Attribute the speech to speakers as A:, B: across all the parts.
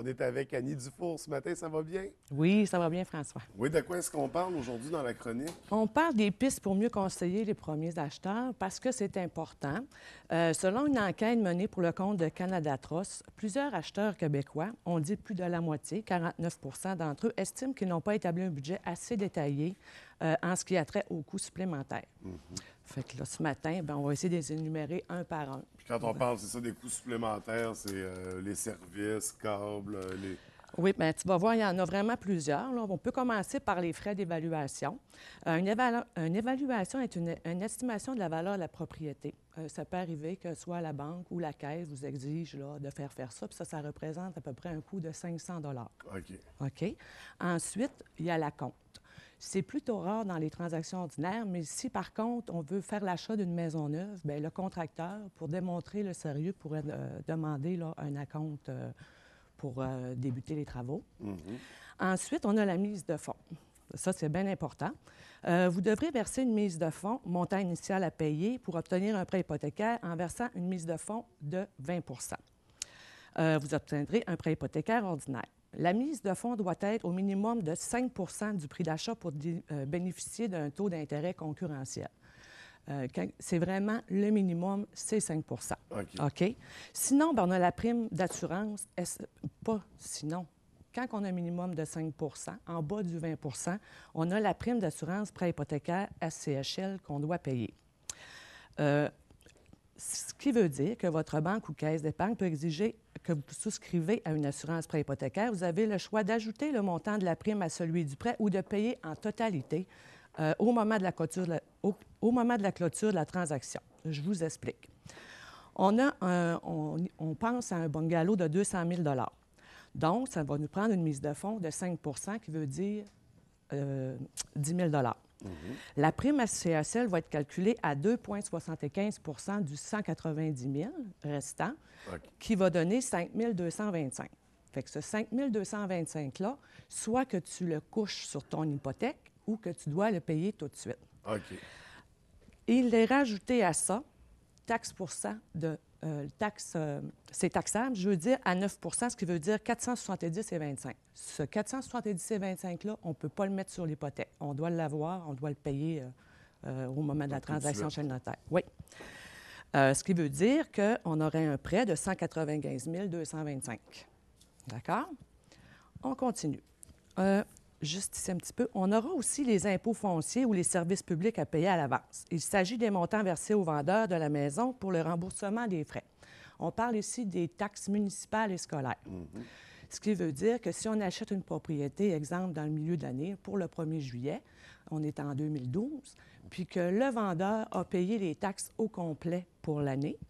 A: On est avec Annie Dufour ce matin, ça va bien?
B: Oui, ça va bien, François.
A: Oui, de quoi est-ce qu'on parle aujourd'hui dans la chronique?
B: On parle des pistes pour mieux conseiller les premiers acheteurs parce que c'est important. Selon une enquête menée pour le compte de Canada Trust, plusieurs acheteurs québécois, on dit plus de la moitié, 49 d'entre eux, estiment qu'ils n'ont pas établi un budget assez détaillé en ce qui a trait aux coûts supplémentaires. Fait que là, ce matin, bien, on va essayer de les énumérer un par un.
A: Puis quand on parle, c'est ça, des coûts supplémentaires, c'est les services, câbles, les...
B: Oui, bien, tu vas voir, il y en a vraiment plusieurs. Là. On peut commencer par les frais d'évaluation. Une évaluation est une estimation de la valeur de la propriété. Ça peut arriver que soit la banque ou la caisse vous exige là, de faire ça, puis ça représente à peu près un coût de 500
A: OK.
B: OK? Ensuite, il y a la compte. C'est plutôt rare dans les transactions ordinaires, mais si, par contre, on veut faire l'achat d'une maison neuve, bien, le contracteur, pour démontrer le sérieux, pourrait demander là, un acompte pour débuter les travaux. Ensuite, on a la mise de fonds. Ça, c'est bien important. Vous devrez verser une mise de fonds, montant initial à payer, pour obtenir un prêt hypothécaire en versant une mise de fonds de 20 Vous obtiendrez un prêt hypothécaire ordinaire. La mise de fonds doit être au minimum de 5 du prix d'achat pour bénéficier d'un taux d'intérêt concurrentiel. C'est vraiment le minimum, c'est 5 OK? Sinon, bien, on a la prime d'assurance. Pas sinon. Quand on a un minimum de 5 en bas du 20 on a la prime d'assurance prêt hypothécaire SCHL qu'on doit payer. Ce qui veut dire que votre banque ou caisse d'épargne peut exiger que vous souscrivez à une assurance prêt hypothécaire. Vous avez le choix d'ajouter le montant de la prime à celui du prêt ou de payer en totalité au moment de la clôture de la transaction. Je vous explique. On pense à un bungalow de 200 000 Donc, ça va nous prendre une mise de fonds de 5 qui veut dire 10 000 La prime SCHL va être calculée à 2,75 du 190 000 restant, qui va donner 5 225. Fait que ce 5 225-là, soit que tu le couches sur ton hypothèque ou que tu dois le payer tout de suite.
A: OK.
B: Il est rajouté à ça, taxe c'est taxable, je veux dire, à 9 ce qui veut dire 470,25. Ce 470,25-là, on ne peut pas le mettre sur l'hypothèque. On doit l'avoir, on doit le payer au moment de la transaction chez le notaire. Oui. Ce qui veut dire qu'on aurait un prêt de 195 225. D'accord? On continue. Juste ici un petit peu. On aura aussi les impôts fonciers ou les services publics à payer à l'avance. Il s'agit des montants versés aux vendeurs de la maison pour le remboursement des frais. On parle ici des taxes municipales et scolaires. Ce qui veut dire que si on achète une propriété, exemple, dans le milieu de l'année, pour le 1er juillet, on est en 2012, puis que le vendeur a payé les taxes au complet pour l'année,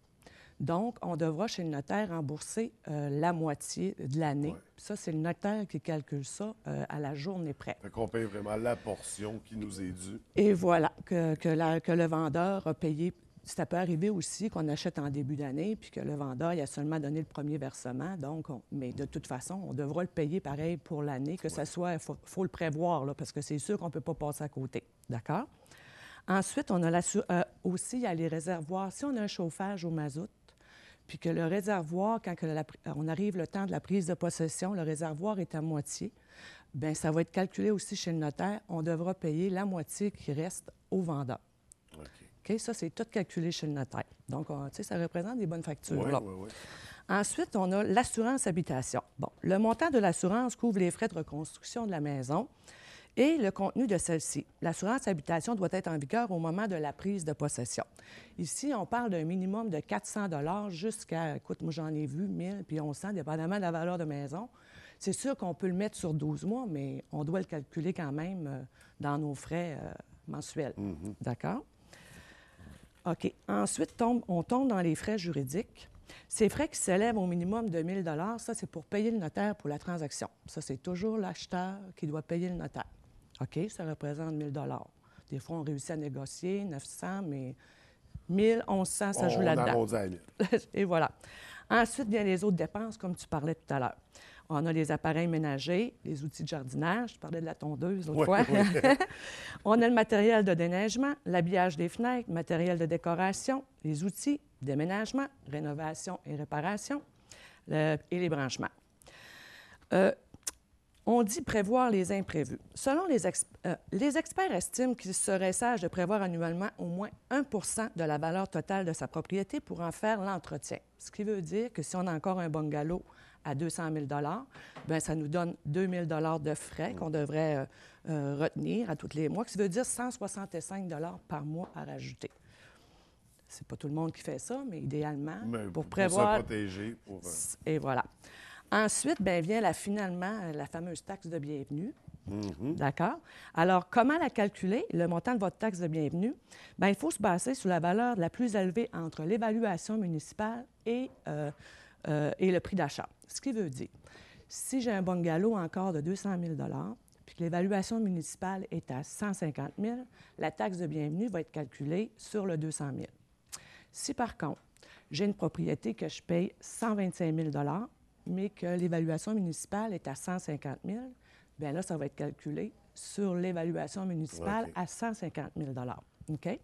B: donc, on devra, chez le notaire, rembourser la moitié de l'année.
A: Ouais.
B: Ça, c'est le notaire qui calcule ça à la journée près.
A: Fait qu'on paye vraiment la portion qui nous est due.
B: Et voilà, que le vendeur a payé. Ça peut arriver aussi qu'on achète en début d'année, puis que le vendeur il a seulement donné le premier versement. Donc, mais de toute façon, on devra le payer pareil pour l'année, que ce soit, il faut le prévoir, là, parce que c'est sûr qu'on ne peut pas passer à côté. D'accord? Ensuite, on a aussi, il y a les réservoirs. Si on a un chauffage au mazout, puis que le réservoir, quand on arrive le temps de la prise de possession, le réservoir est à moitié, bien, ça va être calculé aussi chez le notaire. On devra payer la moitié qui reste au vendeur. OK? Ça, c'est tout calculé chez le notaire. Donc, tu sais, ça représente des bonnes factures.
A: Oui.
B: Ensuite, on a l'assurance habitation. Bon, le montant de l'assurance couvre les frais de reconstruction de la maison et le contenu de celle-ci. L'assurance habitation doit être en vigueur au moment de la prise de possession. Ici, on parle d'un minimum de 400 jusqu'à, écoute, moi j'en ai vu 1000 puis 1100, dépendamment de la valeur de maison. C'est sûr qu'on peut le mettre sur 12 mois, mais on doit le calculer quand même dans nos frais mensuels. D'accord? OK. Ensuite, on tombe dans les frais juridiques. Ces frais qui s'élèvent au minimum de 1 000 ça, c'est pour payer le notaire pour la transaction. Ça, c'est toujours l'acheteur qui doit payer le notaire. OK, ça représente 1 000 Des fois, on réussit à négocier 900, mais 1 000, 1100, ça joue là-dedans.
A: On arrondit à 1000.
B: Et voilà. Ensuite, il y a les autres dépenses, comme tu parlais tout à l'heure. On a les appareils ménagers, les outils de jardinage. Je parlais de la tondeuse l'autre fois. On a le matériel de déneigement, l'habillage des fenêtres, le matériel de décoration, les outils, déménagement, rénovation et réparation et les branchements. On dit prévoir les imprévus. Selon les experts estiment qu'il serait sage de prévoir annuellement au moins 1 de la valeur totale de sa propriété pour en faire l'entretien. Ce qui veut dire que si on a encore un bungalow à 200 000 bien, ça nous donne 2 000 de frais qu'on devrait retenir à tous les mois, ce qui veut dire 165 par mois à rajouter. C'est pas tout le monde qui fait ça, mais idéalement, pour prévoir...
A: se protéger.
B: Et voilà. Ensuite, bien, vient finalement la fameuse taxe de bienvenue. D'accord? Alors, comment la calculer, le montant de votre taxe de bienvenue? Bien, il faut se baser sur la valeur la plus élevée entre l'évaluation municipale et le prix d'achat. Ce qui veut dire, si j'ai un bungalow encore de 200 000 puis que l'évaluation municipale est à 150 000 la taxe de bienvenue va être calculée sur le 200 000 Si, par contre, j'ai une propriété que je paye 125 000 mais que l'évaluation municipale est à 150 000 bien là, ça va être calculé sur l'évaluation municipale à 150 000 OK?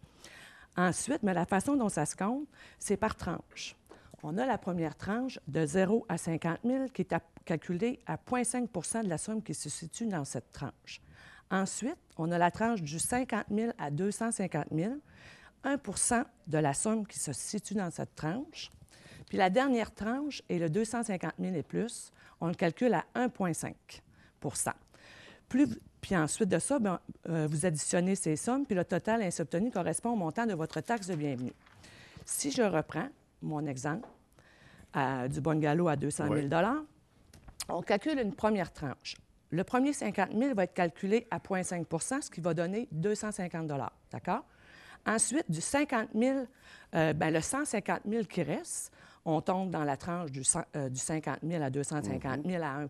B: Ensuite, mais la façon dont ça se compte, c'est par tranche. On a la première tranche de 0 à 50 000 qui est calculée à 0,5 de la somme qui se situe dans cette tranche. Ensuite, on a la tranche du 50 000 à 250 000, 1 de la somme qui se situe dans cette tranche. Puis la dernière tranche est le 250 000 et plus, on le calcule à 1,5 Puis ensuite de ça, bien, vous additionnez ces sommes, puis le total ainsi obtenu correspond au montant de votre taxe de bienvenue. Si je reprends mon exemple du bungalow à 200 000 on calcule une première tranche. Le premier 50 000 va être calculé à 0,5 ce qui va donner 250 d'accord? Ensuite, du 50 000, bien, le 150 000 qui reste, on tombe dans la tranche du 50 000 à 250 000 à 1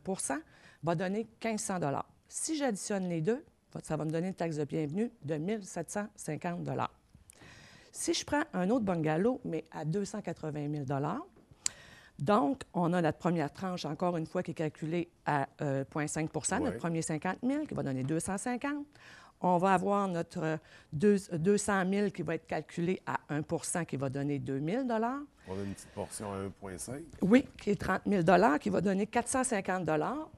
B: va donner 1 500 Si j'additionne les deux, ça va me donner une taxe de bienvenue de 1 750 Si je prends un autre bungalow, mais à 280 000 donc, on a notre première tranche, encore une fois, qui est calculée à 0,5 notre premier 50 000 qui va donner 250 On va avoir notre 200 000 qui va être calculé à 1 qui va donner 2 000
A: On a une petite portion à 1,5
B: Oui, qui est 30 000 qui va donner 450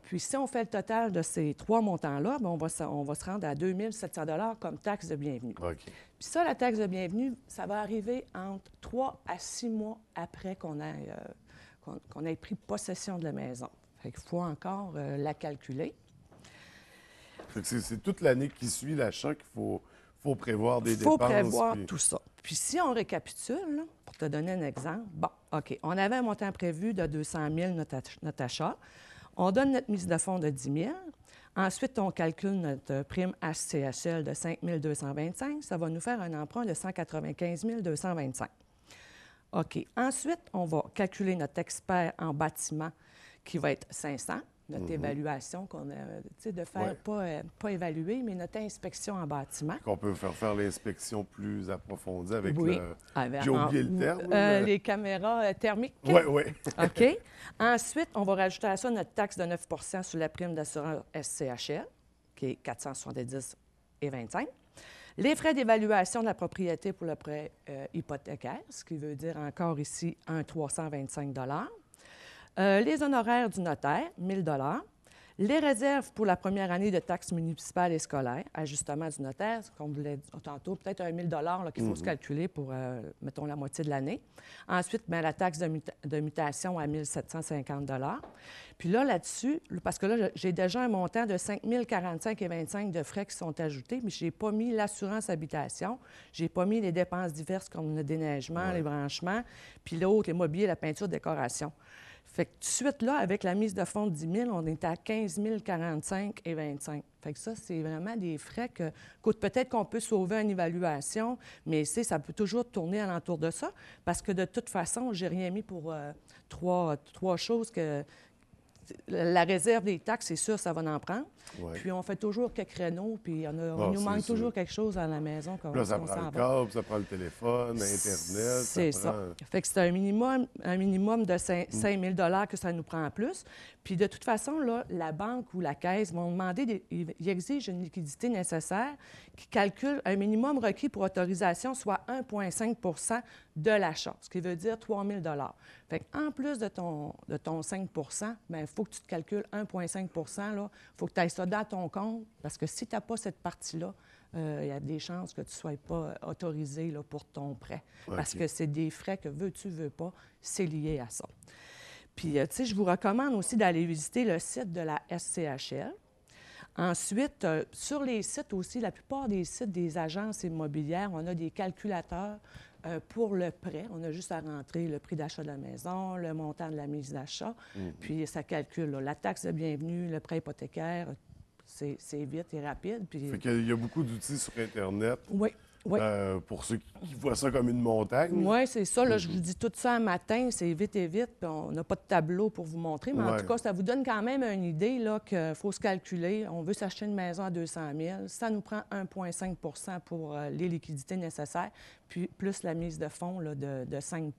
B: Puis, si on fait le total de ces trois montants-là, bien, on va se rendre à 2 700 comme taxe de bienvenue.
A: OK.
B: Puis ça, la taxe de bienvenue, ça va arriver entre 3 à 6 mois après qu'on ait pris possession de la maison. Fait qu'il faut encore la calculer.
A: C'est toute l'année qui suit l'achat qu'il faut prévoir des dépenses.
B: Il faut prévoir tout ça. Puis si on récapitule, là, pour te donner un exemple, bon, OK, on avait un montant prévu de 200 000 notre achat. On donne notre mise de fonds de 10 000 Ensuite, on calcule notre prime HCHL de 5 225 Ça va nous faire un emprunt de 195 225 OK. Ensuite, on va calculer notre expert en bâtiment qui va être 500 notre évaluation qu'on a, de faire, pas évaluer, mais notre inspection en bâtiment.
A: Qu'on peut faire l'inspection plus approfondie avec
B: avec,
A: j'ai oublié le terme.
B: Les caméras thermiques.
A: Oui, oui.
B: OK. Ensuite, on va rajouter à ça notre taxe de 9 sur la prime d'assurance SCHL, qui est 470,25 Les frais d'évaluation de la propriété pour le prêt hypothécaire, ce qui veut dire encore ici un 325 les honoraires du notaire, 1 000 les réserves pour la première année de taxes municipales et scolaires, ajustement du notaire, comme vous l'avez dit tantôt, peut-être 1 000 qu'il faut se calculer pour, mettons, la moitié de l'année. Ensuite, bien, la taxe de mutation à 1 750 Puis là-dessus, parce que là, j'ai déjà un montant de 5 045,25 de frais qui sont ajoutés, mais je n'ai pas mis l'assurance habitation, je n'ai pas mis les dépenses diverses comme le déneigement, les branchements, puis l'autre, les mobiliers, la peinture, décoration. Fait que tout de suite, là, avec la mise de fonds de 10 000 on est à 15 045,25 Fait que ça, c'est vraiment des frais que peut-être qu'on peut sauver une évaluation, mais ça peut toujours tourner alentour de ça, parce que de toute façon, j'ai rien mis pour trois choses que... La réserve des taxes, c'est sûr, ça va en prendre. Ouais. Puis on fait toujours quelques créneaux, puis il nous manque toujours quelque chose à la maison.
A: Là, ça prend le câble, ça prend le téléphone, Internet.
B: C'est ça. Fait que c'est un minimum de 5 000 que ça nous prend en plus. Puis de toute façon, là, la banque ou la caisse vont demander, ils exigent une liquidité nécessaire qui calcule un minimum requis pour autorisation, soit 1,5 de l'achat, ce qui veut dire 3 000 Fait qu'en plus de ton 5 bien, il faut que tu te calcules 1,5 il faut que tu ailles ça dans ton compte, parce que si tu n'as pas cette partie-là, il y a des chances que tu ne sois pas autorisé là, pour ton prêt. Parce que c'est des frais que veux-tu, veux pas, c'est lié à ça. Puis, tu sais, je vous recommande aussi d'aller visiter le site de la SCHL. Ensuite, sur les sites aussi, la plupart des sites des agences immobilières, on a des calculateurs pour le prêt. On a juste à rentrer le prix d'achat de la maison, le montant de la mise d'achat, puis ça calcule là, la taxe de bienvenue, le prêt hypothécaire. C'est vite et rapide. Puis...
A: Fait qu'il y a beaucoup d'outils sur Internet.
B: Oui. Oui.
A: Pour ceux qui voient ça comme une montagne.
B: Oui, c'est ça. Là, je vous dis tout ça un matin, c'est vite et vite, puis on n'a pas de tableau pour vous montrer. Mais en tout cas, ça vous donne quand même une idée qu'il faut se calculer. On veut s'acheter une maison à 200 000. Ça nous prend 1,5 pour les liquidités nécessaires, puis plus la mise de fonds là, de 5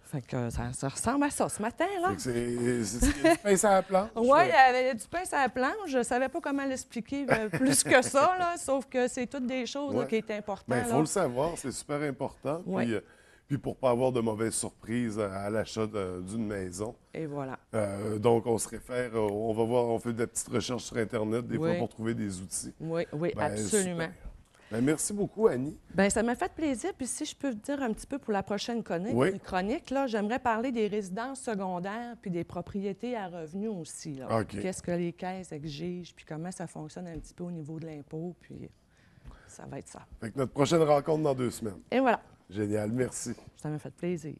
B: Fait que ça ressemble à ça ce matin, là.
A: C'est du pain sur la planche.
B: Oui, il y avait du pain sur la planche. Je ne savais pas comment l'expliquer plus que ça, là, sauf que c'est toutes des choses là, qui étaient importantes.
A: Bien, il faut le savoir, c'est super important. Puis pour ne pas avoir de mauvaises surprises à l'achat d'une maison.
B: Et voilà.
A: Donc, on se réfère, on va voir, on fait des petites recherches sur Internet, des fois, pour trouver des outils.
B: Oui, absolument.
A: Bien, merci beaucoup, Annie.
B: Bien, ça m'a fait plaisir. Puis si je peux vous dire un petit peu pour la prochaine chronique, là, j'aimerais parler des résidences secondaires puis des propriétés à revenus aussi. Là. Qu'est-ce que les caisses exigent, puis comment ça fonctionne un petit peu au niveau de l'impôt, puis ça va être ça.
A: Fait que notre prochaine rencontre dans 2 semaines.
B: Et voilà.
A: Génial, merci.
B: Ça m'a fait plaisir.